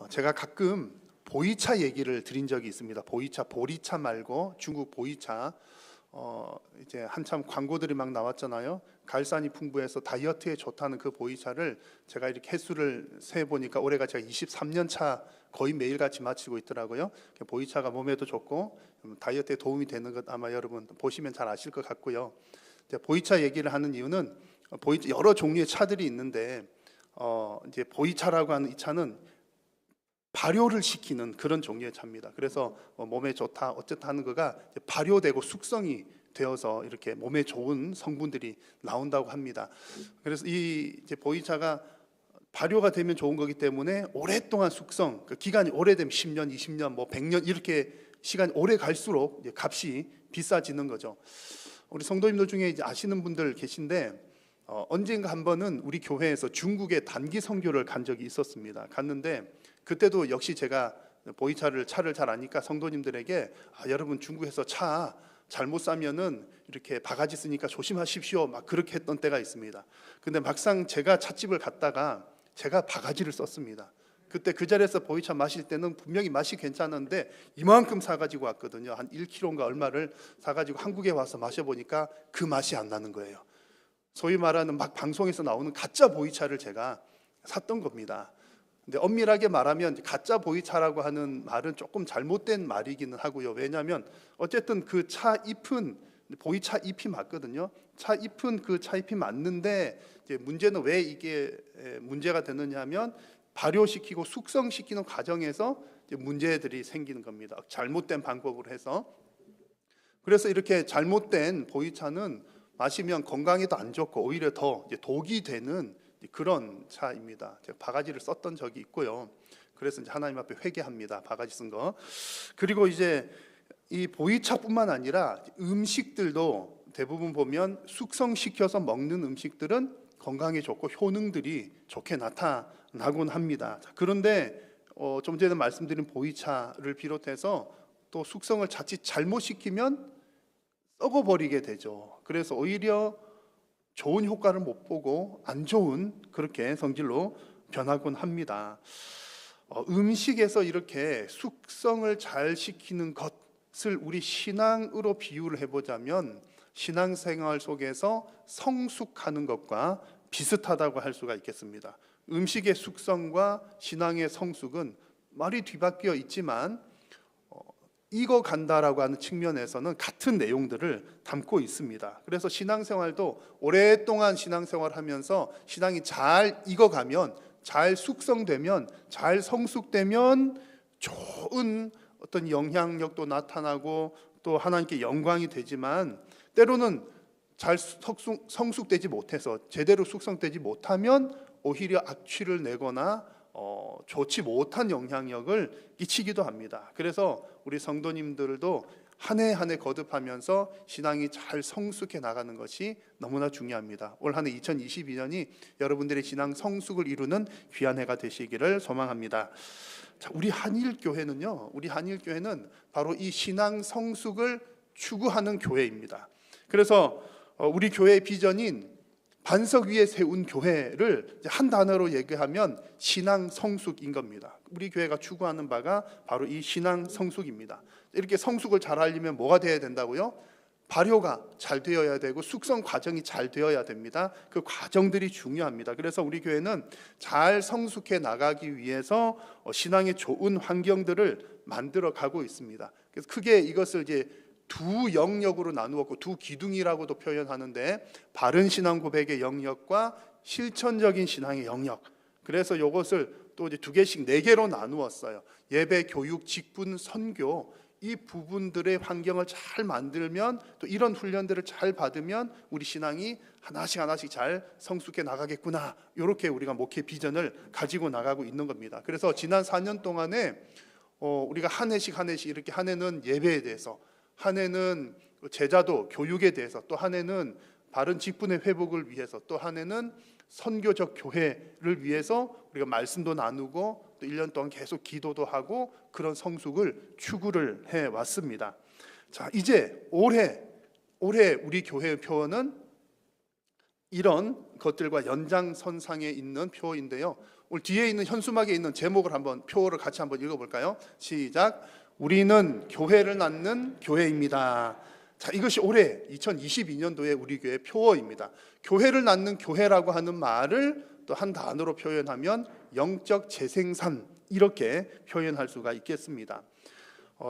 제가 가끔 보이차 얘기를 드린 적이 있습니다. 보이차, 보리차 말고 중국 보이차. 이제 한참 광고들이 막 나왔잖아요. 갈산이 풍부해서 다이어트에 좋다는 그 보이차를 제가 이렇게 횟수를 세 보니까 올해가 제가 23년 차 거의 매일같이 마치고 있더라고요. 보이차가 몸에도 좋고 다이어트에 도움이 되는 것 아마 여러분 보시면 잘 아실 것 같고요. 이제 보이차 얘기를 하는 이유는 여러 종류의 차들이 있는데 이제 보이차라고 하는 이 차는 발효를 시키는 그런 종류의 차입니다. 그래서 몸에 좋다 어쨌다 하는 거가 발효되고 숙성이 되어서 이렇게 몸에 좋은 성분들이 나온다고 합니다. 그래서 이 이제 보이차가 발효가 되면 좋은 거기 때문에 오랫동안 숙성, 그 기간이 오래되면 10년, 20년, 뭐 100년 이렇게 시간이 오래 갈수록 이제 값이 비싸지는 거죠. 우리 성도님들 중에 이제 아시는 분들 계신데 언젠가 한 번은 우리 교회에서 중국에 단기 선교를 간 적이 있었습니다. 갔는데 그때도 역시 제가 차를 잘 아니까 성도님들에게 여러분 중국에서 차 잘못 사면은 이렇게 바가지 쓰니까 조심하십시오 막 그렇게 했던 때가 있습니다. 근데 막상 제가 찻집을 갔다가 제가 바가지를 썼습니다. 그때 그 자리에서 보이차 마실 때는 분명히 맛이 괜찮은데 이만큼 사가지고 왔거든요. 한 1kg인가 얼마를 사가지고 한국에 와서 마셔보니까 그 맛이 안 나는 거예요. 소위 말하는 막 방송에서 나오는 가짜 보이차를 제가 샀던 겁니다. 근데 엄밀하게 말하면 가짜 보이차라고 하는 말은 조금 잘못된 말이기는 하고요. 왜냐하면 어쨌든 그 차 잎은 보이차 잎이 맞거든요. 차 잎은 그 차 잎이 맞는데 이제 문제는 왜 이게 문제가 되느냐 하면 발효시키고 숙성시키는 과정에서 이제 문제들이 생기는 겁니다. 잘못된 방법으로 해서. 그래서 이렇게 잘못된 보이차는 마시면 건강에도 안 좋고 오히려 더 이제 독이 되는 그런 차입니다. 제가 바가지를 썼던 적이 있고요. 그래서 이제 하나님 앞에 회개합니다. 바가지 쓴 거. 그리고 이제 이 보이차뿐만 아니라 음식들도 대부분 보면 숙성시켜서 먹는 음식들은 건강에 좋고 효능들이 좋게 나타나곤 합니다. 그런데 좀 전에 말씀드린 보이차를 비롯해서 또 숙성을 자칫 잘못 시키면 썩어버리게 되죠. 그래서 오히려 좋은 효과를 못 보고 안 좋은 그렇게 성질로 변하곤 합니다. 음식에서 이렇게 숙성을 잘 시키는 것을 우리 신앙으로 비유를 해보자면 신앙생활 속에서 성숙하는 것과 비슷하다고 할 수가 있겠습니다. 음식의 숙성과 신앙의 성숙은 말이 뒤바뀌어 있지만 익어간다라고 하는 측면에서는 같은 내용들을 담고 있습니다. 그래서 신앙생활도 오랫동안 신앙생활을 하면서 신앙이 잘 익어가면, 잘 숙성되면, 잘 성숙되면 좋은 어떤 영향력도 나타나고 또 하나님께 영광이 되지만 때로는 잘 성숙되지 못해서 제대로 숙성되지 못하면 오히려 악취를 내거나 좋지 못한 영향력을 끼치기도 합니다. 그래서 우리 성도님들도 한 해 한 해 거듭하면서 신앙이 잘 성숙해 나가는 것이 너무나 중요합니다. 올 한 해 2022년이 여러분들의 신앙 성숙을 이루는 귀한 해가 되시기를 소망합니다. 자, 우리 한일교회는 바로 이 신앙 성숙을 추구하는 교회입니다. 그래서 우리 교회의 비전인 반석 위에 세운 교회를 한 단어로 얘기하면 신앙 성숙인 겁니다. 우리 교회가 추구하는 바가 바로 이 신앙 성숙입니다. 이렇게 성숙을 잘 하려면 뭐가 되어야 된다고요? 발효가 잘 되어야 되고 숙성 과정이 잘 되어야 됩니다. 그 과정들이 중요합니다. 그래서 우리 교회는 잘 성숙해 나가기 위해서 신앙의 좋은 환경들을 만들어 가고 있습니다. 그래서 크게 이것을 이제 두 영역으로 나누었고 두 기둥이라고도 표현하는데 바른 신앙 고백의 영역과 실천적인 신앙의 영역. 그래서 이것을 또 이제 두 개씩 네 개로 나누었어요. 예배, 교육, 직분, 선교 이 부분들의 환경을 잘 만들면 또 이런 훈련들을 잘 받으면 우리 신앙이 하나씩 잘 성숙해 나가겠구나. 이렇게 우리가 목회 비전을 가지고 나가고 있는 겁니다. 그래서 지난 4년 동안에 우리가 한 해씩 이렇게 한 해는 예배에 대해서 한 해는 제자도 교육에 대해서 또 한 해는 바른 직분의 회복을 위해서 또 한 해는 선교적 교회를 위해서 우리가 말씀도 나누고 또 1년 동안 계속 기도도 하고 그런 성숙을 추구를 해왔습니다. 자, 이제 올해 우리 교회의 표어는 이런 것들과 연장선상에 있는 표어인데요. 오늘 뒤에 있는 현수막에 있는 제목을 한번 표어를 같이 한번 읽어볼까요? 시작. 우리는 교회를 낳는 교회입니다. 자, 이것이 올해 2022년도에 우리 교회 표어입니다. 교회를 낳는 교회라고 하는 말을 또 한 단어로 표현하면 영적 재생산, 이렇게 표현할 수가 있겠습니다.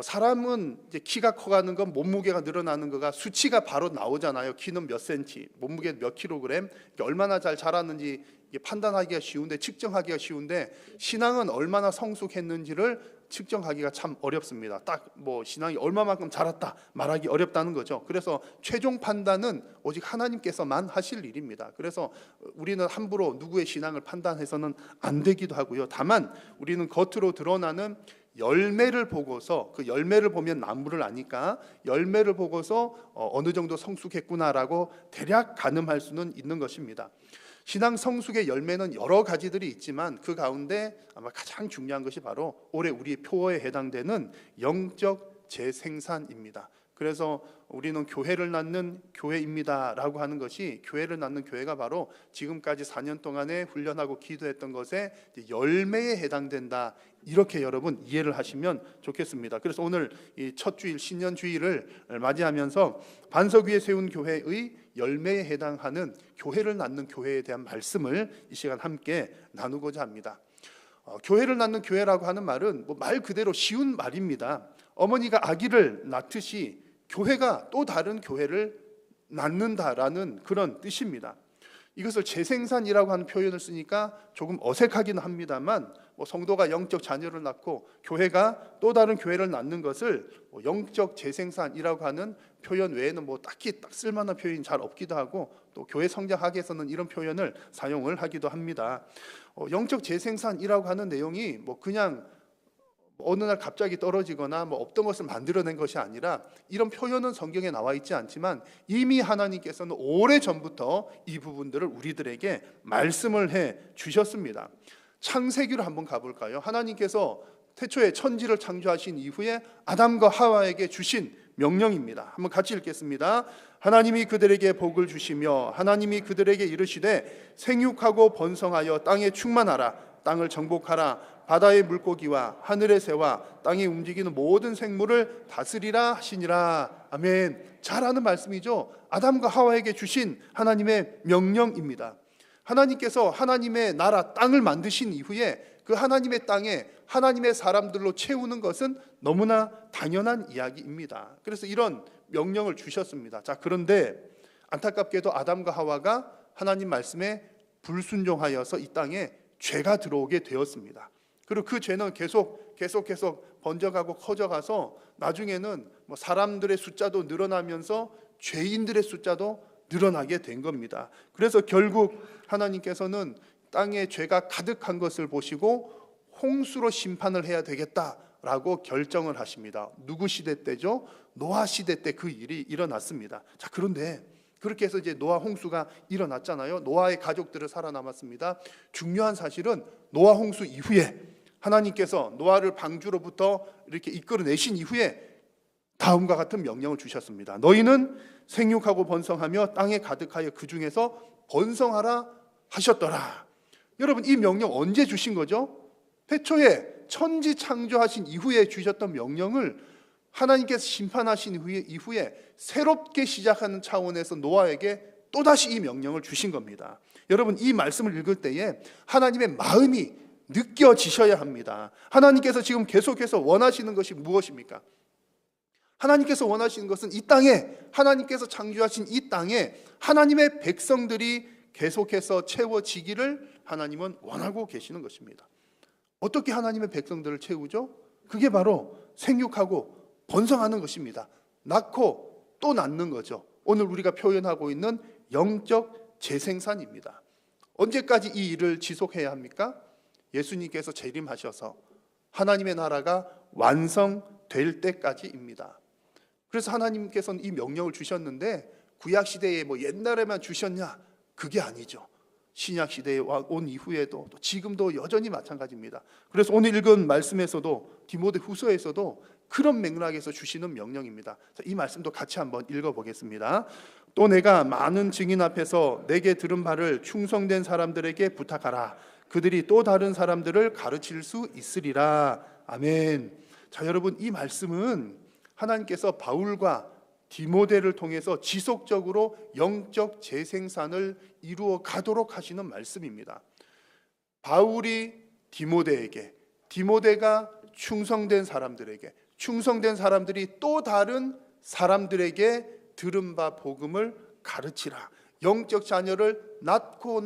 사람은 이제 키가 커가는 건, 몸무게가 늘어나는 거가 수치가 바로 나오잖아요. 키는 몇 센치, 몸무게 몇 킬로그램, 얼마나 잘 자랐는지 판단하기가 쉬운데, 측정하기가 쉬운데, 신앙은 얼마나 성숙했는지를 측정하기가 참 어렵습니다. 딱 신앙이 얼마만큼 자랐다 말하기 어렵다는 거죠. 그래서 최종 판단은 오직 하나님께서만 하실 일입니다. 그래서 우리는 함부로 누구의 신앙을 판단해서는 안 되기도 하고요. 다만 우리는 겉으로 드러나는 열매를 보고서, 그 열매를 보면 나무를 아니까 열매를 보고서 어느 정도 성숙했구나라고 대략 가늠할 수는 있는 것입니다. 신앙 성숙의 열매는 여러 가지들이 있지만 그 가운데 아마 가장 중요한 것이 바로 올해 우리의 표어에 해당되는 영적 재생산입니다. 그래서 우리는 교회를 낳는 교회입니다라고 하는 것이, 교회를 낳는 교회가 바로 지금까지 4년 동안에 훈련하고 기도했던 것에 열매에 해당된다, 이렇게 여러분 이해를 하시면 좋겠습니다. 그래서 오늘 이 첫 주일, 신년 주일을 맞이하면서 반석 위에 세운 교회의 열매에 해당하는 교회를 낳는 교회에 대한 말씀을 이 시간 함께 나누고자 합니다. 교회를 낳는 교회라고 하는 말은 말 그대로 쉬운 말입니다. 어머니가 아기를 낳듯이 교회가 또 다른 교회를 낳는다라는 그런 뜻입니다. 이것을 재생산이라고 하는 표현을 쓰니까 조금 어색하긴 합니다만, 성도가 영적 자녀를 낳고 교회가 또 다른 교회를 낳는 것을 영적 재생산이라고 하는 표현 외에는 딱히 딱 쓸만한 표현이 잘 없기도 하고, 또 교회 성장학에서는 이런 표현을 사용을 하기도 합니다. 영적 재생산이라고 하는 내용이 그냥 어느 날 갑자기 떨어지거나 없던 것을 만들어낸 것이 아니라, 이런 표현은 성경에 나와 있지 않지만 이미 하나님께서는 오래전부터 이 부분들을 우리들에게 말씀을 해 주셨습니다. 창세기로 한번 가볼까요? 하나님께서 태초에 천지를 창조하신 이후에 아담과 하와에게 주신 명령입니다. 한번 같이 읽겠습니다. 하나님이 그들에게 복을 주시며 하나님이 그들에게 이르시되 생육하고 번성하여 땅에 충만하라, 땅을 정복하라, 바다의 물고기와 하늘의 새와 땅에 움직이는 모든 생물을 다스리라 하시니라. 아멘. 잘 아는 말씀이죠. 아담과 하와에게 주신 하나님의 명령입니다. 하나님께서 하나님의 나라 땅을 만드신 이후에 그 하나님의 땅에 하나님의 사람들로 채우는 것은 너무나 당연한 이야기입니다. 그래서 이런 명령을 주셨습니다. 자, 그런데 안타깝게도 아담과 하와가 하나님 말씀에 불순종하여서 이 땅에 죄가 들어오게 되었습니다. 그리고 그 죄는 계속 번져가고 커져가서 나중에는 사람들의 숫자도 늘어나면서 죄인들의 숫자도 늘어나게 된 겁니다. 그래서 결국 하나님께서는 땅에 죄가 가득한 것을 보시고 홍수로 심판을 해야 되겠다라고 결정을 하십니다. 누구 시대 때죠? 노아 시대 때 그 일이 일어났습니다. 자, 그런데 그렇게 해서 이제 노아 홍수가 일어났잖아요. 노아의 가족들은 살아남았습니다. 중요한 사실은 노아 홍수 이후에 하나님께서 노아를 방주로부터 이렇게 이끌어내신 이후에 다음과 같은 명령을 주셨습니다. 너희는 생육하고 번성하며 땅에 가득하여 그 중에서 번성하라 하셨더라. 여러분, 이 명령 언제 주신 거죠? 태초에 천지 창조하신 이후에 주셨던 명령을 하나님께서 심판하신 이후에 새롭게 시작하는 차원에서 노아에게 또다시 이 명령을 주신 겁니다. 여러분, 이 말씀을 읽을 때에 하나님의 마음이 느껴지셔야 합니다. 하나님께서 지금 계속해서 원하시는 것이 무엇입니까? 하나님께서 원하시는 것은 이 땅에, 하나님께서 창조하신 이 땅에 하나님의 백성들이 계속해서 채워지기를 하나님은 원하고 계시는 것입니다. 어떻게 하나님의 백성들을 채우죠? 그게 바로 생육하고 번성하는 것입니다. 낳고 또 낳는 거죠. 오늘 우리가 표현하고 있는 영적 재생산입니다. 언제까지 이 일을 지속해야 합니까? 예수님께서 재림하셔서 하나님의 나라가 완성될 때까지입니다. 그래서 하나님께서는 이 명령을 주셨는데 구약 시대에 옛날에만 주셨냐? 그게 아니죠. 신약 시대에 온 이후에도 또 지금도 여전히 마찬가지입니다. 그래서 오늘 읽은 말씀에서도 디모데후서에서도 그런 맥락에서 주시는 명령입니다. 자, 이 말씀도 같이 한번 읽어보겠습니다. 또 내가 많은 증인 앞에서 내게 들은 바를 충성된 사람들에게 부탁하라. 그들이 또 다른 사람들을 가르칠 수 있으리라. 아멘. 자, 여러분, 이 말씀은 하나님께서 바울과 디모데를 통해서 지속적으로 영적 재생산을 이루어 가도록 하시는 말씀입니다. 바울이 디모데에게, 디모데가 충성된 사람들에게, 충성된 사람들이 또 다른 사람들에게 들은 바 복음을 가르치라. 영적 자녀를 낳고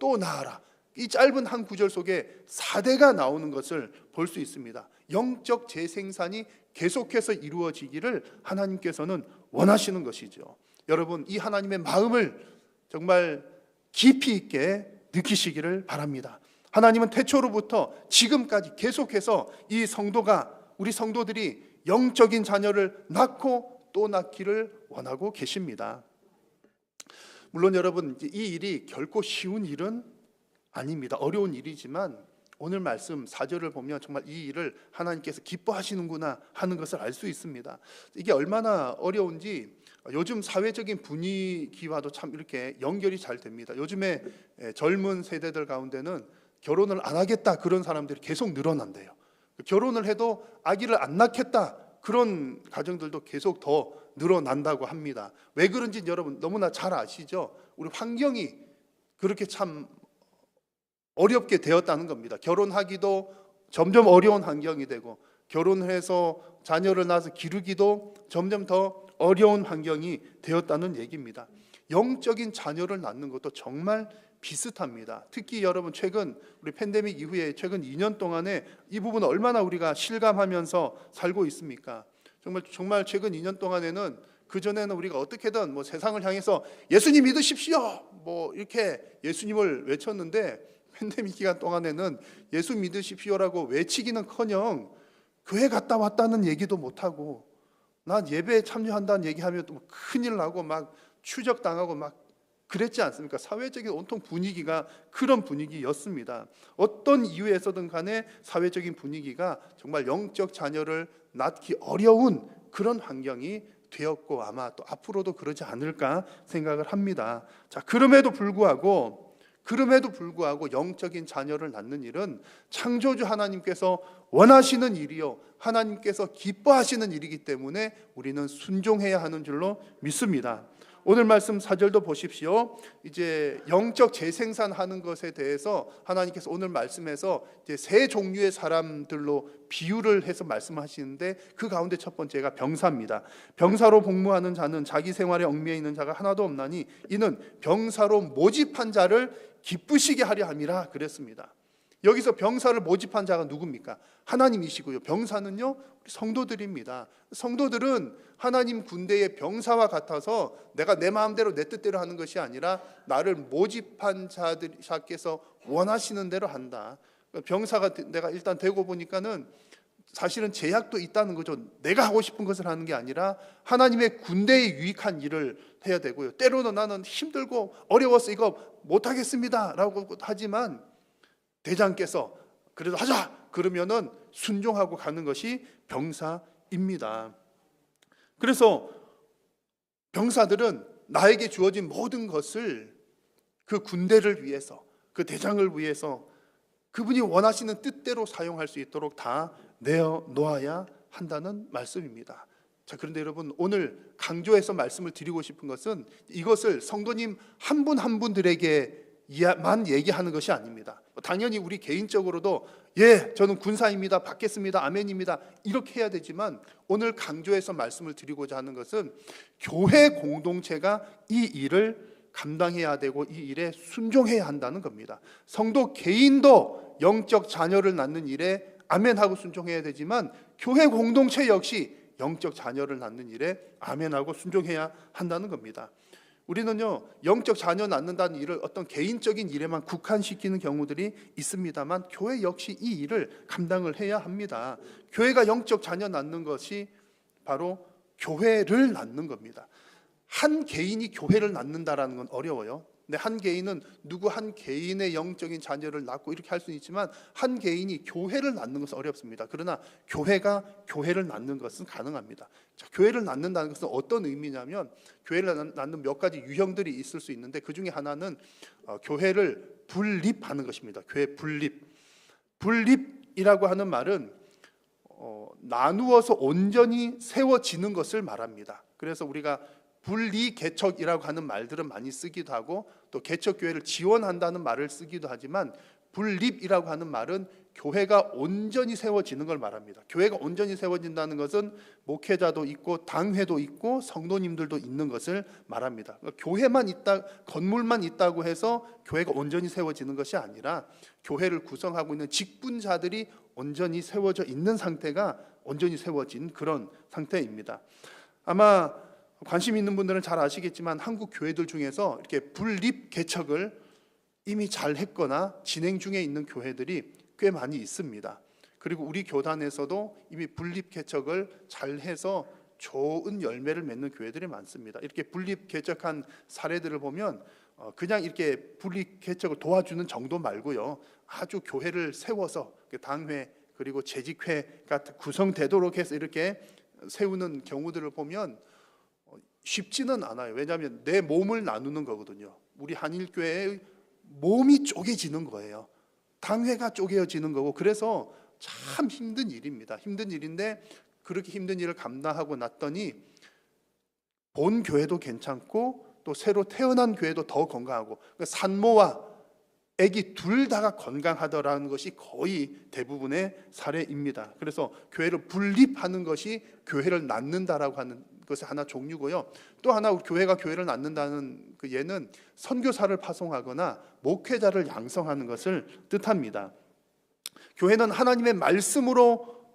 또 낳아라. 이 짧은 한 구절 속에 4대가 나오는 것을 볼 수 있습니다. 영적 재생산이 계속해서 이루어지기를 하나님께서는 원하시는 것이죠. 여러분, 이 하나님의 마음을 정말 깊이 있게 느끼시기를 바랍니다. 하나님은 태초로부터 지금까지 계속해서 이 성도가, 우리 성도들이 영적인 자녀를 낳고 또 낳기를 원하고 계십니다. 물론 여러분, 이 일이 결코 쉬운 일은 아닙니다. 어려운 일이지만 오늘 말씀 4절을 보면 정말 이 일을 하나님께서 기뻐하시는구나 하는 것을 알 수 있습니다. 이게 얼마나 어려운지 요즘 사회적인 분위기와도 참 이렇게 연결이 잘 됩니다. 요즘에 젊은 세대들 가운데는 결혼을 안 하겠다 그런 사람들이 계속 늘어난대요. 결혼을 해도 아기를 안 낳겠다 그런 가정들도 계속 더 늘어난다고 합니다. 왜 그런지 여러분 너무나 잘 아시죠? 우리 환경이 그렇게 참 어렵게 되었다는 겁니다. 결혼하기도 점점 어려운 환경이 되고, 결혼을 해서 자녀를 낳아서 기르기도 점점 더 어려운 환경이 되었다는 얘기입니다. 영적인 자녀를 낳는 것도 정말 비슷합니다. 특히 여러분, 최근 우리 팬데믹 이후에 최근 2년 동안에 이 부분 얼마나 우리가 실감하면서 살고 있습니까? 정말 최근 2년 동안에는, 그전에는 우리가 어떻게든 뭐 세상을 향해서 예수님 믿으십시오 뭐 이렇게 예수님을 외쳤는데, 팬데믹 기간 동안에는 예수 믿으십시오라고 외치기는커녕 교회 갔다 왔다는 얘기도 못하고, 난 예배에 참여한다는 얘기하면 또 큰일 나고 막 추적당하고 막 그랬지 않습니까? 사회적인 온통 분위기가 그런 분위기였습니다. 어떤 이유에서든 간에 사회적인 분위기가 정말 영적 자녀를 낳기 어려운 그런 환경이 되었고, 아마 또 앞으로도 그러지 않을까 생각을 합니다. 자, 그럼에도 불구하고 영적인 자녀를 낳는 일은 창조주 하나님께서 원하시는 일이요, 하나님께서 기뻐하시는 일이기 때문에 우리는 순종해야 하는 줄로 믿습니다. 오늘 말씀 4절도 보십시오. 이제 영적 재생산하는 것에 대해서 하나님께서 오늘 말씀에서 이제 세 종류의 사람들로 비유를 해서 말씀하시는데, 그 가운데 첫 번째가 병사입니다. 병사로 복무하는 자는 자기 생활에 얽매여 있는 자가 하나도 없나니 이는 병사로 모집한 자를 기쁘시게 하려 함이라 그랬습니다. 여기서 병사를 모집한 자가 누굽니까? 하나님이시고요. 병사는요, 우리 성도들입니다. 성도들은 하나님 군대의 병사와 같아서 내가 내 마음대로 내 뜻대로 하는 것이 아니라 나를 모집한 자께서 원하시는 대로 한다. 병사가 내가 일단 되고 보니까는 사실은 제약도 있다는 거죠. 내가 하고 싶은 것을 하는 게 아니라 하나님의 군대에 유익한 일을 해야 되고요. 때로는 나는 힘들고 어려워서 이거 못하겠습니다 라고 하지만 대장께서 그래도 하자 그러면은 순종하고 가는 것이 병사입니다. 그래서 병사들은 나에게 주어진 모든 것을 그 군대를 위해서, 그 대장을 위해서 그분이 원하시는 뜻대로 사용할 수 있도록 다 내어 놓아야 한다는 말씀입니다. 자, 그런데 여러분, 오늘 강조해서 말씀을 드리고 싶은 것은 이것을 성도님 한 분 한 분들에게만 얘기하는 것이 아닙니다. 당연히 우리 개인적으로도 저는 군사입니다, 받겠습니다, 아멘입니다 이렇게 해야 되지만, 오늘 강조해서 말씀을 드리고자 하는 것은 교회 공동체가 이 일을 감당해야 되고 이 일에 순종해야 한다는 겁니다. 성도 개인도 영적 자녀를 낳는 일에 아멘하고 순종해야 되지만, 교회 공동체 역시 영적 자녀를 낳는 일에 아멘하고 순종해야 한다는 겁니다. 우리는요, 영적 자녀 낳는다는 일을 어떤 개인적인 일에만 국한시키는 경우들이 있습니다만, 교회 역시 이 일을 감당을 해야 합니다. 교회가 영적 자녀 낳는 것이 바로 교회를 낳는 겁니다. 한 개인이 교회를 낳는다라는 건 어려워요. 근데 한 개인은 누구 한 개인의 영적인 자녀를 낳고 이렇게 할 수는 있지만 한 개인이 교회를 낳는 것은 어렵습니다. 그러나 교회가 교회를 낳는 것은 가능합니다. 자, 교회를 낳는다는 것은 어떤 의미냐면 교회를 낳는 몇 가지 유형들이 있을 수 있는데 그 중에 하나는 교회를 분립하는 것입니다. 교회 분립이라고 하는 말은 나누어서 온전히 세워지는 것을 말합니다. 그래서 우리가 분리개척이라고 하는 말들은 많이 쓰기도 하고 또 개척교회를 지원한다는 말을 쓰기도 하지만 분립이라고 하는 말은 교회가 온전히 세워지는 걸 말합니다. 교회가 온전히 세워진다는 것은 목회자도 있고 당회도 있고 성도님들도 있는 것을 말합니다. 그러니까 교회만 있다, 건물만 있다고 해서 교회가 온전히 세워지는 것이 아니라 교회를 구성하고 있는 직분자들이 온전히 세워져 있는 상태가 온전히 세워진 그런 상태입니다. 아마 관심 있는 분들은 잘 아시겠지만 한국 교회들 중에서 이렇게 분립 개척을 이미 잘 했거나 진행 중에 있는 교회들이 꽤 많이 있습니다. 그리고 우리 교단에서도 이미 분립 개척을 잘 해서 좋은 열매를 맺는 교회들이 많습니다. 이렇게 분립 개척한 사례들을 보면 그냥 이렇게 분립 개척을 도와주는 정도 말고요, 아주 교회를 세워서 당회 그리고 재직회 같은 구성되도록 해서 이렇게 세우는 경우들을 보면 쉽지는 않아요. 왜냐하면 내 몸을 나누는 거거든요. 우리 한일교회의 몸이 쪼개지는 거예요. 당회가 쪼개어지는 거고, 그래서 참 힘든 일입니다. 힘든 일인데 그렇게 힘든 일을 감당하고 났더니 본 교회도 괜찮고 또 새로 태어난 교회도 더 건강하고, 그러니까 산모와 아기 둘 다가 건강하더라는 것이 거의 대부분의 사례입니다. 그래서 교회를 분립하는 것이 교회를 낳는다라고 하는 것이 하나 종류고요. 또 하나 교회가 교회를 낳는다는 그 예는 선교사를 파송하거나 목회자를 양성하는 것을 뜻합니다. 교회는 하나님의 말씀으로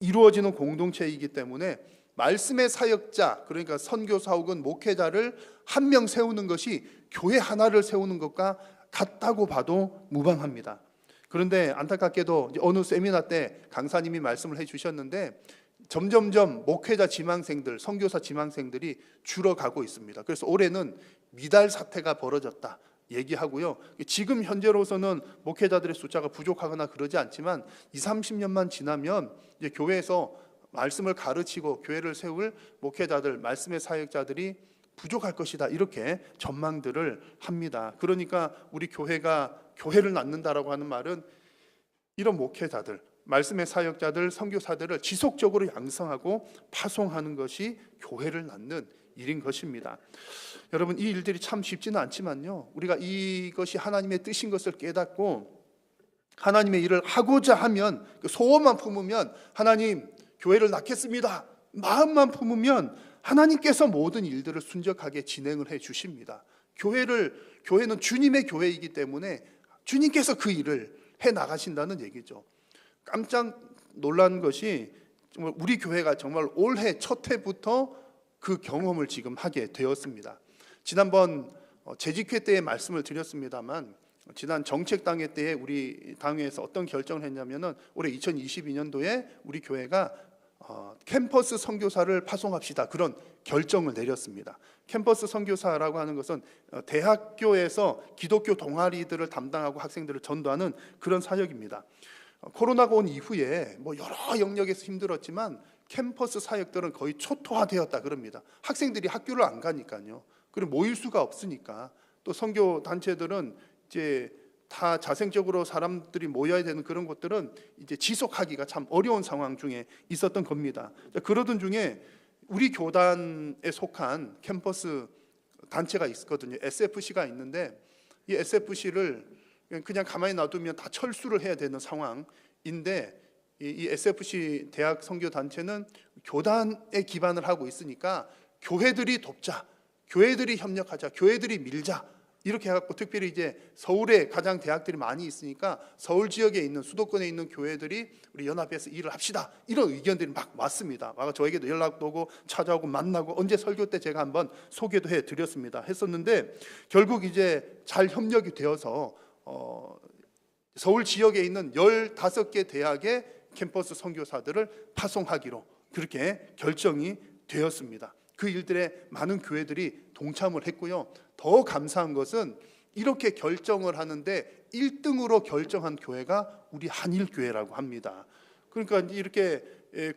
이루어지는 공동체이기 때문에 말씀의 사역자, 그러니까 선교사 혹은 목회자를 한 명 세우는 것이 교회 하나를 세우는 것과 같다고 봐도 무방합니다. 그런데 안타깝게도 어느 세미나 때 강사님이 말씀을 해주셨는데 점점점 목회자 지망생들, 선교사 지망생들이 줄어가고 있습니다. 그래서 올해는 미달 사태가 벌어졌다 얘기하고요. 지금 현재로서는 목회자들의 숫자가 부족하거나 그러지 않지만 20-30년만 지나면 이제 교회에서 말씀을 가르치고 교회를 세울 목회자들, 말씀의 사역자들이 부족할 것이다, 이렇게 전망들을 합니다. 그러니까 우리 교회가 교회를 낳는다라고 하는 말은 이런 목회자들, 말씀의 사역자들, 선교사들을 지속적으로 양성하고 파송하는 것이 교회를 낳는 일인 것입니다. 여러분, 이 일들이 참 쉽지는 않지만요, 우리가 이것이 하나님의 뜻인 것을 깨닫고 하나님의 일을 하고자 하면, 그 소원만 품으면 하나님 교회를 낳겠습니다 마음만 품으면 하나님께서 모든 일들을 순적하게 진행을 해 주십니다. 교회는 주님의 교회이기 때문에 주님께서 그 일을 해 나가신다는 얘기죠. 깜짝 놀란 것이 정말 우리 교회가 정말 올해 첫 해부터 그 경험을 지금 하게 되었습니다. 지난번 재직회 때의 말씀을 드렸습니다만, 지난 정책당회 때에 우리 당회에서 어떤 결정을 했냐면은 올해 2022년도에 우리 교회가 캠퍼스 선교사를 파송합시다, 그런 결정을 내렸습니다. 캠퍼스 선교사라고 하는 것은 대학교에서 기독교 동아리들을 담당하고 학생들을 전도하는 그런 사역입니다. 코로나가 온 이후에 여러 영역에서 힘들었지만 캠퍼스 사역들은 거의 초토화되었다 그럽니다. 학생들이 학교를 안 가니까요. 그리고 모일 수가 없으니까, 또 선교 단체들은 이제 다 자생적으로 사람들이 모여야 되는 그런 것들은 이제 지속하기가 참 어려운 상황 중에 있었던 겁니다. 그러던 중에 우리 교단에 속한 캠퍼스 단체가 있거든요. SFC가 있는데 이 SFC를 그냥 가만히 놔두면 다 철수를 해야 되는 상황인데, 이 SFC 대학 선교 단체는 교단에 기반을 하고 있으니까 교회들이 돕자, 교회들이 협력하자, 교회들이 밀자, 이렇게 해갖고 특별히 이제 서울에 가장 대학들이 많이 있으니까 서울 지역에 있는 수도권에 있는 교회들이 우리 연합해서 일을 합시다, 이런 의견들이 막 왔습니다. 와서 저에게도 연락도 오고 찾아오고 만나고, 언제 설교 때 제가 한번 소개도 해드렸습니다. 했었는데 결국 이제 잘 협력이 되어서 서울 지역에 있는 15개 대학의 캠퍼스 선교사들을 파송하기로 그렇게 결정이 되었습니다. 그 일들에 많은 교회들이 동참을 했고요. 더 감사한 것은 이렇게 결정을 하는데 1등으로 결정한 교회가 우리 한일교회라고 합니다. 그러니까 이렇게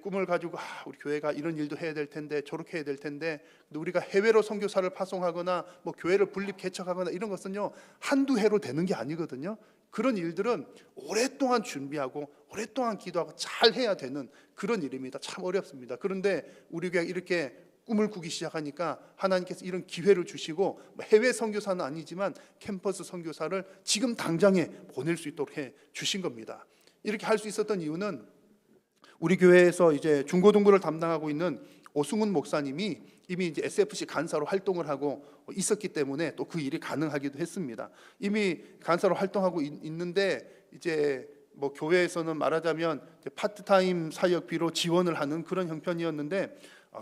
꿈을 가지고 우리 교회가 이런 일도 해야 될 텐데 저렇게 해야 될 텐데, 우리가 해외로 선교사를 파송하거나 뭐 교회를 분립 개척하거나 이런 것은요 한두 해로 되는 게 아니거든요. 그런 일들은 오랫동안 준비하고 오랫동안 기도하고 잘 해야 되는 그런 일입니다. 참 어렵습니다. 그런데 우리 교회가 이렇게 꿈을 꾸기 시작하니까 하나님께서 이런 기회를 주시고, 해외 선교사는 아니지만 캠퍼스 선교사를 지금 당장에 보낼 수 있도록 해 주신 겁니다. 이렇게 할 수 있었던 이유는 우리 교회에서 이제 중고등부를 담당하고 있는 오승훈 목사님이 이미 이제 SFC 간사로 활동을 하고 있었기 때문에 또 그 일이 가능하기도 했습니다. 이미 간사로 활동하고 있는데 이제 뭐 교회에서는 말하자면 파트타임 사역비로 지원을 하는 그런 형편이었는데,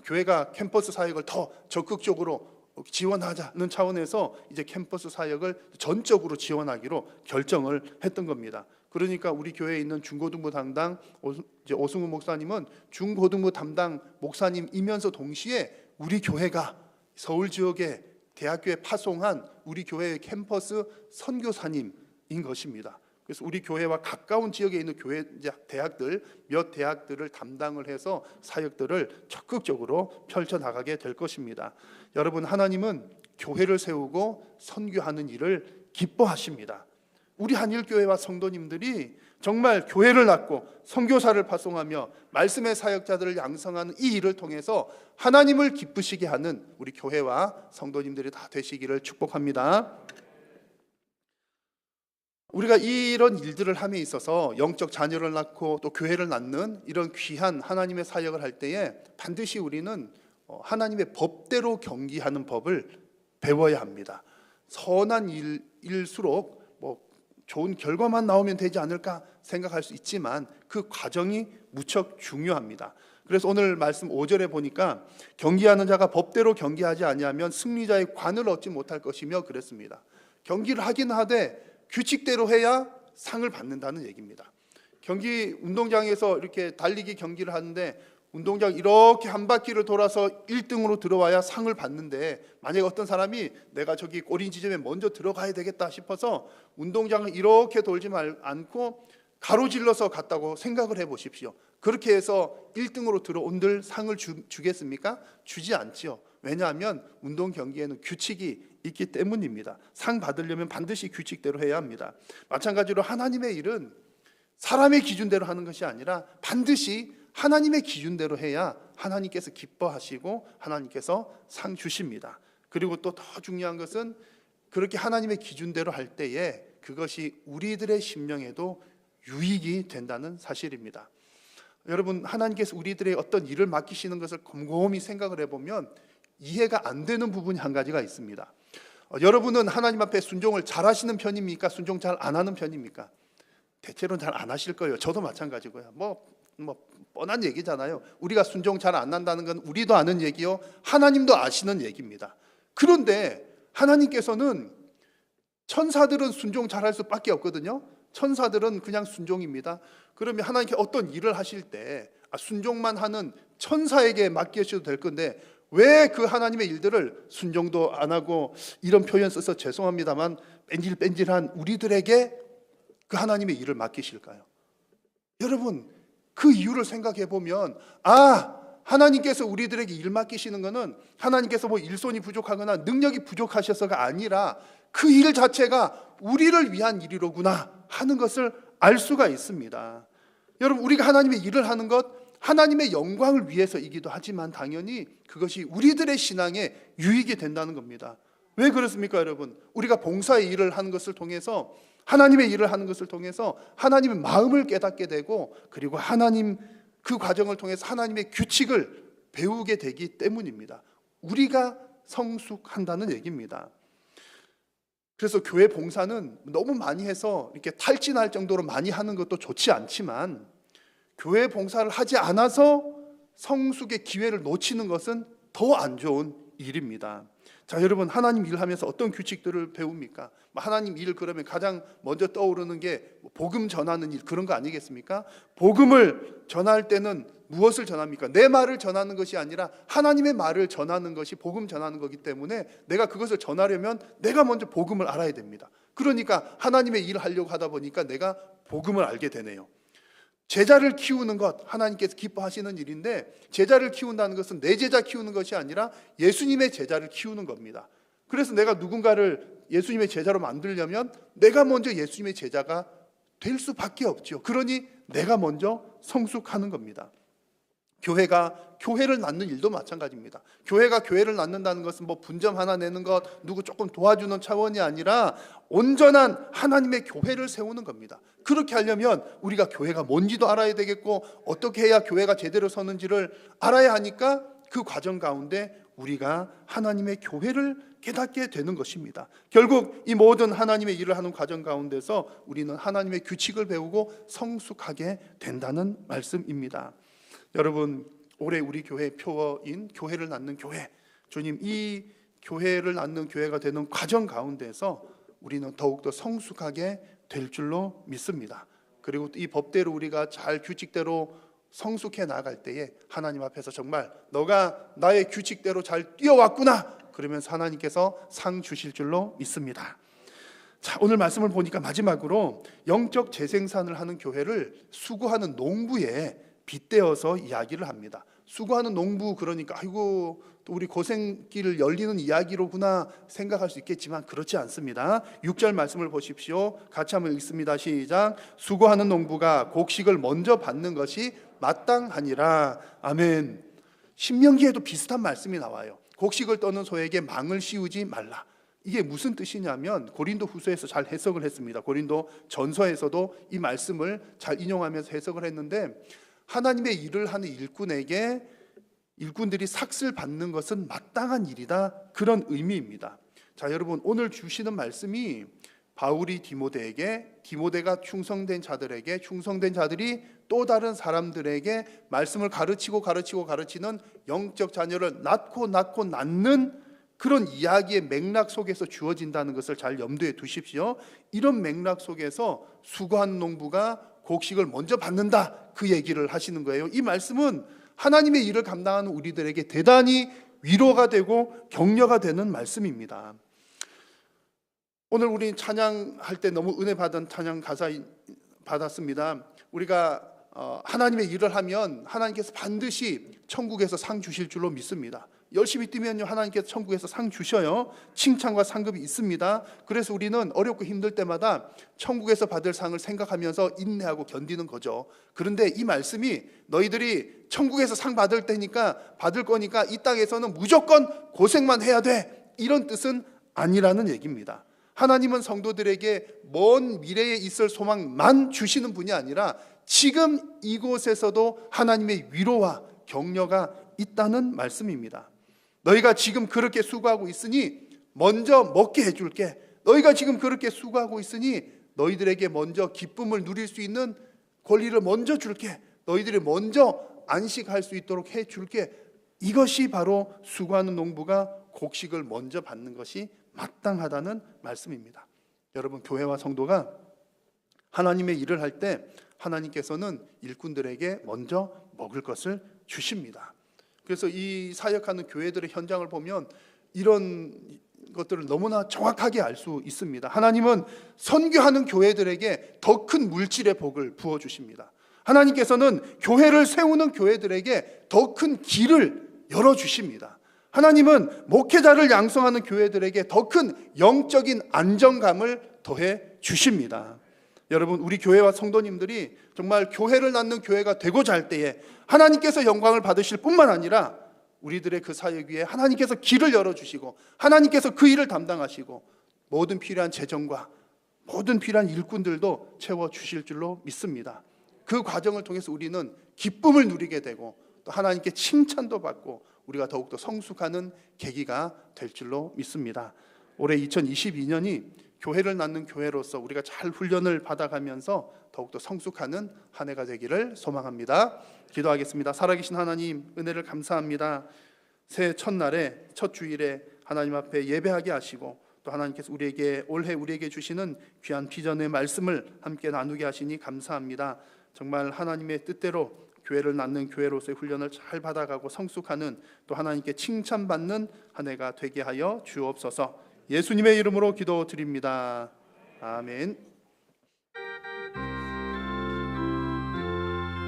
교회가 캠퍼스 사역을 더 적극적으로 지원하자는 차원에서 이제 캠퍼스 사역을 전적으로 지원하기로 결정을 했던 겁니다. 그러니까 우리 교회에 있는 중고등부 담당 오승우 목사님은 중고등부 담당 목사님이면서 동시에 우리 교회가 서울 지역의 대학교에 파송한 우리 교회의 캠퍼스 선교사님인 것입니다. 그래서 우리 교회와 가까운 지역에 있는 교회 대학들 몇 대학들을 담당을 해서 사역들을 적극적으로 펼쳐나가게 될 것입니다. 여러분, 하나님은 교회를 세우고 선교하는 일을 기뻐하십니다. 우리 한일교회와 성도님들이 정말 교회를 낳고 선교사를 파송하며 말씀의 사역자들을 양성하는 이 일을 통해서 하나님을 기쁘시게 하는 우리 교회와 성도님들이 다 되시기를 축복합니다. 우리가 이런 일들을 함에 있어서 영적 자녀를 낳고 또 교회를 낳는 이런 귀한 하나님의 사역을 할 때에 반드시 우리는 하나님의 법대로 경기하는 법을 배워야 합니다. 선한 일일수록 좋은 결과만 나오면 되지 않을까 생각할 수 있지만 그 과정이 무척 중요합니다. 그래서 오늘 말씀 5절에 보니까 경기하는 자가 법대로 경기하지 아니하면 승리자의 관을 얻지 못할 것이며 그랬습니다. 경기를 하긴 하되 규칙대로 해야 상을 받는다는 얘기입니다. 경기 운동장에서 이렇게 달리기 경기를 하는데 운동장 이렇게 한 바퀴를 돌아서 1등으로 들어와야 상을 받는데, 만약에 어떤 사람이 내가 저기 꼬리 지점에 먼저 들어가야 되겠다 싶어서 운동장을 이렇게 돌지 않고 가로질러서 갔다고 생각을 해보십시오. 그렇게 해서 1등으로 들어온들 상을 주겠습니까? 주지 않지요. 왜냐하면 운동 경기에는 규칙이 있기 때문입니다. 상 받으려면 반드시 규칙대로 해야 합니다. 마찬가지로 하나님의 일은 사람의 기준대로 하는 것이 아니라 반드시 하나님의 기준대로 해야 하나님께서 기뻐하시고 하나님께서 상 주십니다. 그리고 또 더 중요한 것은 그렇게 하나님의 기준대로 할 때에 그것이 우리들의 심령에도 유익이 된다는 사실입니다. 여러분, 하나님께서 우리들의 어떤 일을 맡기시는 것을 곰곰이 생각을 해보면 이해가 안 되는 부분이 한 가지가 있습니다. 여러분은 하나님 앞에 순종을 잘 하시는 편입니까? 순종 잘 안 하는 편입니까? 대체로는 잘 안 하실 거예요. 저도 마찬가지고요. 뭐 뻔한 얘기잖아요. 우리가 순종 잘 안 한다는 건 우리도 아는 얘기요, 하나님도 아시는 얘기입니다. 그런데 하나님께서는 천사들은 순종 잘 할 수밖에 없거든요. 천사들은 그냥 순종입니다. 그러면 하나님께 어떤 일을 하실 때 순종만 하는 천사에게 맡기셔도 될 건데 왜 그 하나님의 일들을 순종도 안 하고, 이런 표현 써서 죄송합니다만 뺀질뺀질한 우리들에게 그 하나님의 일을 맡기실까요? 여러분, 그 이유를 생각해 보면 하나님께서 우리들에게 일 맡기시는 것은 하나님께서 일손이 부족하거나 능력이 부족하셔서가 아니라 그 일 자체가 우리를 위한 일이로구나 하는 것을 알 수가 있습니다. 여러분, 우리가 하나님의 일을 하는 것 하나님의 영광을 위해서이기도 하지만 당연히 그것이 우리들의 신앙에 유익이 된다는 겁니다. 왜 그렇습니까, 여러분? 우리가 봉사의 일을 하는 것을 통해서, 하나님의 일을 하는 것을 통해서 하나님의 마음을 깨닫게 되고, 그리고 하나님 그 과정을 통해서 하나님의 규칙을 배우게 되기 때문입니다. 우리가 성숙한다는 얘기입니다. 그래서 교회 봉사는 너무 많이 해서 이렇게 탈진할 정도로 많이 하는 것도 좋지 않지만, 교회 봉사를 하지 않아서 성숙의 기회를 놓치는 것은 더 안 좋은 일입니다. 자, 여러분, 하나님 일하면서 어떤 규칙들을 배웁니까? 하나님 일 그러면 가장 먼저 떠오르는 게 복음 전하는 일, 그런 거 아니겠습니까? 복음을 전할 때는 무엇을 전합니까? 내 말을 전하는 것이 아니라 하나님의 말을 전하는 것이 복음 전하는 거기 때문에 내가 그것을 전하려면 내가 먼저 복음을 알아야 됩니다. 그러니까 하나님의 일을 하려고 하다 보니까 내가 복음을 알게 되네요. 제자를 키우는 것, 하나님께서 기뻐하시는 일인데, 제자를 키운다는 것은 내 제자 키우는 것이 아니라 예수님의 제자를 키우는 겁니다. 그래서 내가 누군가를 예수님의 제자로 만들려면 내가 먼저 예수님의 제자가 될 수밖에 없죠. 그러니 내가 먼저 성숙하는 겁니다. 교회가 교회를 낳는 일도 마찬가지입니다. 교회가 교회를 낳는다는 것은 뭐 분점 하나 내는 것, 누구 조금 도와주는 차원이 아니라 온전한 하나님의 교회를 세우는 겁니다. 그렇게 하려면 우리가 교회가 뭔지도 알아야 되겠고, 어떻게 해야 교회가 제대로 서는지를 알아야 하니까 그 과정 가운데 우리가 하나님의 교회를 깨닫게 되는 것입니다. 결국 이 모든 하나님의 일을 하는 과정 가운데서 우리는 하나님의 규칙을 배우고 성숙하게 된다는 말씀입니다. 여러분, 올해 우리 교회의 표어인 교회를 낳는 교회, 주님, 이 교회를 낳는 교회가 되는 과정 가운데서 우리는 더욱더 성숙하게 될 줄로 믿습니다. 그리고 이 법대로 우리가 잘 규칙대로 성숙해 나갈 때에 하나님 앞에서 정말 너가 나의 규칙대로 잘 뛰어왔구나, 그러면서 하나님께서 상 주실 줄로 믿습니다. 자, 오늘 말씀을 보니까 마지막으로 영적 재생산을 하는 교회를 수고하는 농부에 빗대어서 이야기를 합니다. 수고하는 농부, 그러니까 아이고 또 우리 고생길 열리는 이야기로구나 생각할 수 있겠지만 그렇지 않습니다. 6절 말씀을 보십시오. 같이 한번 읽습니다. 시작. 수고하는 농부가 곡식을 먼저 받는 것이 마땅하니라. 아멘. 신명기에도 비슷한 말씀이 나와요. 곡식을 떠는 소에게 망을 씌우지 말라. 이게 무슨 뜻이냐면 고린도 후서에서 잘 해석을 했습니다. 고린도 전서에서도 이 말씀을 잘 인용하면서 해석을 했는데, 하나님의 일을 하는 일꾼에게 일꾼들이 삭슬 받는 것은 마땅한 일이다, 그런 의미입니다. 자, 여러분, 오늘 주시는 말씀이 바울이 디모데에게, 디모데가 충성된 자들에게, 충성된 자들이 또 다른 사람들에게 말씀을 가르치는 영적 자녀를 낳고 낳는 그런 이야기의 맥락 속에서 주어진다는 것을 잘 염두에 두십시오. 이런 맥락 속에서 수고하는 농부가 곡식을 먼저 받는다, 그 얘기를 하시는 거예요. 이 말씀은 하나님의 일을 감당하는 우리들에게 대단히 위로가 되고 격려가 되는 말씀입니다. 오늘 우리 찬양할 때 너무 은혜 받은 찬양 가사 받았습니다. 우리가 하나님의 일을 하면 하나님께서 반드시 천국에서 상 주실 줄로 믿습니다. 열심히 뛰면요, 하나님께서 천국에서 상 주셔요. 칭찬과 상급이 있습니다. 그래서 우리는 어렵고 힘들 때마다 천국에서 받을 상을 생각하면서 인내하고 견디는 거죠. 그런데 이 말씀이 너희들이 천국에서 상 받을 거니까 이 땅에서는 무조건 고생만 해야 돼, 이런 뜻은 아니라는 얘기입니다. 하나님은 성도들에게 먼 미래에 있을 소망만 주시는 분이 아니라 지금 이곳에서도 하나님의 위로와 격려가 있다는 말씀입니다. 너희가 지금 그렇게 수고하고 있으니 먼저 먹게 해줄게. 너희가 지금 그렇게 수고하고 있으니 너희들에게 먼저 기쁨을 누릴 수 있는 권리를 먼저 줄게. 너희들이 먼저 안식할 수 있도록 해줄게. 이것이 바로 수고하는 농부가 곡식을 먼저 받는 것이 마땅하다는 말씀입니다. 여러분, 교회와 성도가 하나님의 일을 할 때 하나님께서는 일꾼들에게 먼저 먹을 것을 주십니다. 그래서 이 사역하는 교회들의 현장을 보면 이런 것들을 너무나 정확하게 알 수 있습니다. 하나님은 선교하는 교회들에게 더 큰 물질의 복을 부어주십니다. 하나님께서는 교회를 세우는 교회들에게 더 큰 길을 열어주십니다. 하나님은 목회자를 양성하는 교회들에게 더 큰 영적인 안정감을 더해 주십니다. 여러분, 우리 교회와 성도님들이 정말 교회를 낳는 교회가 되고자 할 때에 하나님께서 영광을 받으실 뿐만 아니라 우리들의 그 사역 위에 하나님께서 길을 열어주시고 하나님께서 그 일을 담당하시고 모든 필요한 재정과 모든 필요한 일꾼들도 채워주실 줄로 믿습니다. 그 과정을 통해서 우리는 기쁨을 누리게 되고 또 하나님께 칭찬도 받고 우리가 더욱더 성숙하는 계기가 될 줄로 믿습니다. 올해 2022년이 교회를 낳는 교회로서 우리가 잘 훈련을 받아가면서 더욱더 성숙하는 한 해가 되기를 소망합니다. 기도하겠습니다. 살아계신 하나님, 은혜를 감사합니다. 새해 첫날에 첫 주일에 하나님 앞에 예배하게 하시고 또 하나님께서 올해 우리에게 주시는 귀한 비전의 말씀을 함께 나누게 하시니 감사합니다. 정말 하나님의 뜻대로 교회를 낳는 교회로서의 훈련을 잘 받아가고 성숙하는 또 하나님께 칭찬받는 한 해가 되게 하여 주옵소서. 예수님의 이름으로 기도드립니다. 아멘.